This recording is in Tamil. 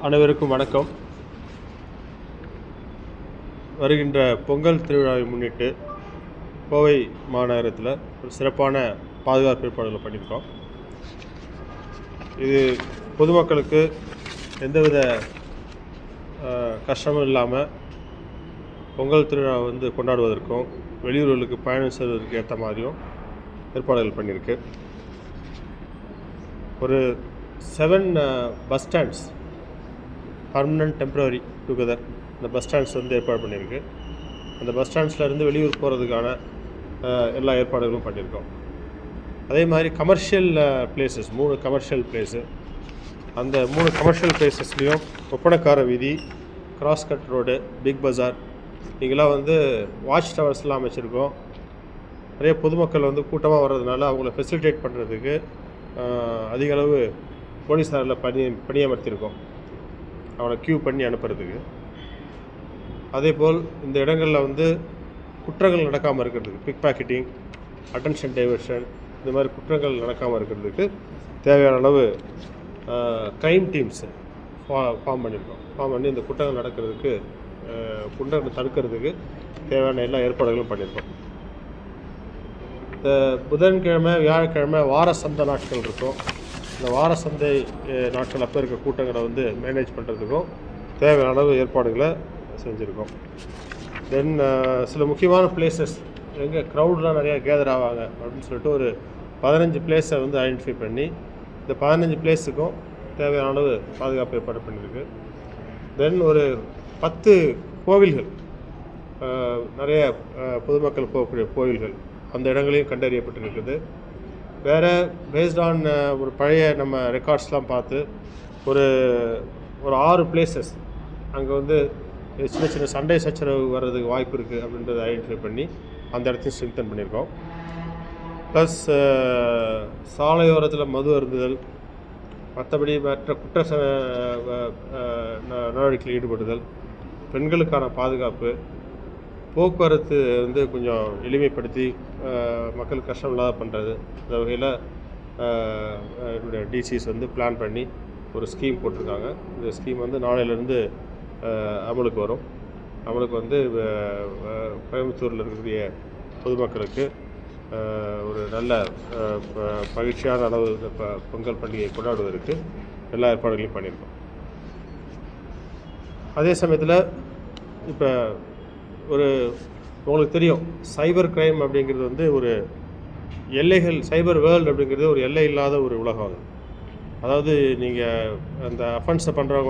அனைவருக்கும் வணக்கம். வருகின்ற பொங்கல் திருவிழாவை முன்னிட்டு கோவை மாநகரத்தில் ஒரு சிறப்பான பாதுகாப்பு ஏற்பாடுகளை பண்ணியிருக்கோம். இது பொதுமக்களுக்கு எந்தவித கஷ்டமும் இல்லாமல் பொங்கல் திருவிழா கொண்டாடுவதற்கும் வெளியூர்களுக்கு பயணம் செய்வதற்கு ஏற்ற மாதிரியும் ஏற்பாடுகள் பண்ணியிருக்கு. ஒரு 7 bus stands permanent temporary together இந்த பஸ் ஸ்டாண்ட்ஸ் ஏற்பாடு பண்ணியிருக்கு. அந்த பஸ் ஸ்டாண்ட்ஸ்லேருந்து வெளியூர் போகிறதுக்கான எல்லா ஏற்பாடுகளும் பண்ணியிருக்கோம். அதே மாதிரி கமர்ஷியல் பிளேசஸ் 3 கமர்ஷியல் பிளேஸு, அந்த 3 கமர்ஷியல் பிளேசஸ்லேயும் ஒப்பனக்கார வீதி, கிராஸ்கட் ரோடு, பிக் பஜார் இங்கெல்லாம் வாட்ச் டவர்ஸ்லாம் அமைச்சிருக்கோம். நிறைய பொதுமக்கள் கூட்டமாக வர்றதுனால அவங்கள ஃபெசிலிட்டேட் பண்ணுறதுக்கு அதிக அளவு போலீஸாரில் பணியமர்த்தியிருக்கோம், அவனை க்யூ பண்ணி அனுப்புறதுக்கு. அதேபோல் இந்த இடங்களில் குற்றங்கள் நடக்காமல் இருக்கிறதுக்கு, பிக் பாக்கெட்டிங், அட்டென்ஷன் டைவர்ஷன், இந்த மாதிரி குற்றங்கள் நடக்காமல் இருக்கிறதுக்கு தேவையான அளவு க்ரைம் டீம்ஸ் ஃபார்ம் பண்ணி இந்த குற்றங்கள் நடக்கிறதுக்கு குற்றங்களை தடுக்கிறதுக்கு தேவையான எல்லா ஏற்பாடுகளும் பண்ணியிருக்கோம். இந்த புதன்கிழமை, வியாழக்கிழமை வார சந்தை நாட்கள் இருக்கும். இந்த வார சந்தை நாட்கள் அப்போ இருக்க கூட்டங்களை மேனேஜ் பண்ணுறதுக்கும் தேவையான அளவு ஏற்பாடுகளை செஞ்சுருக்கோம். தென் சில முக்கியமான பிளேசஸ் எங்கே க்ரௌட்லாம் நிறையா கேதர் ஆவாங்க அப்படின்னு சொல்லிட்டு ஒரு 15 பிளேஸை ஐடென்டிஃபை பண்ணி இந்த 15 பிளேஸுக்கும் தேவையான அளவு பாதுகாப்பு ஏற்பாடு பண்ணியிருக்கு. தென் ஒரு 10 கோவில்கள், நிறைய பொதுமக்கள் போகக்கூடிய கோவில்கள், அந்த இடங்களையும் கண்டறியப்பட்டிருக்குது. வேறு பேஸ்ட் ஆன் ஒரு பழைய நம்ம ரெக்கார்ட்ஸ்லாம் பார்த்து ஒரு 6 பிளேசஸ் அங்கே சின்ன சின்ன சண்டை சச்சரவு வர்றதுக்கு வாய்ப்பு இருக்குது அப்படின்றத ஐடென்டிஃபை பண்ணி அந்த இடத்தையும் ஸ்ட்ரெங்தன் பண்ணியிருக்கோம். ப்ளஸ் சாலையோரத்தில் மது அருந்துதல், மற்றபடி மற்ற குற்ற நடவடிக்கையில் ஈடுபடுதல், பெண்களுக்கான பாதுகாப்பு, போக்குவரத்து கொஞ்சம் எளிமைப்படுத்தி மக்களுக்கு கஷ்டம் இல்லாத பண்ணுறது, அந்த வகையில் என்னுடைய டிசிஸ் பிளான் பண்ணி ஒரு ஸ்கீம் போட்டிருக்காங்க. இந்த ஸ்கீம் நாளையிலேருந்து அமலுக்கு வரும். அமலுக்கு கோயம்புத்தூரில் இருக்கக்கூடிய பொதுமக்களுக்கு ஒரு நல்ல மகிழ்ச்சியான அளவு பொங்கல் பண்டிகையை கொண்டாடுவதற்கு எல்லா ஏற்பாடுகளையும் பண்ணியிருக்கோம். அதே சமயத்தில் இப்போ உங்களுக்கு தெரியும், சைபர் கிரைம் அப்படிங்கிறது ஒரு எல்லைகள், சைபர் வேர்ல்டு அப்படிங்கிறது ஒரு எல்லை இல்லாத ஒரு உலகம். அதாவது நீங்கள் அந்த அஃபென்ஸை பண்ணுறவங்க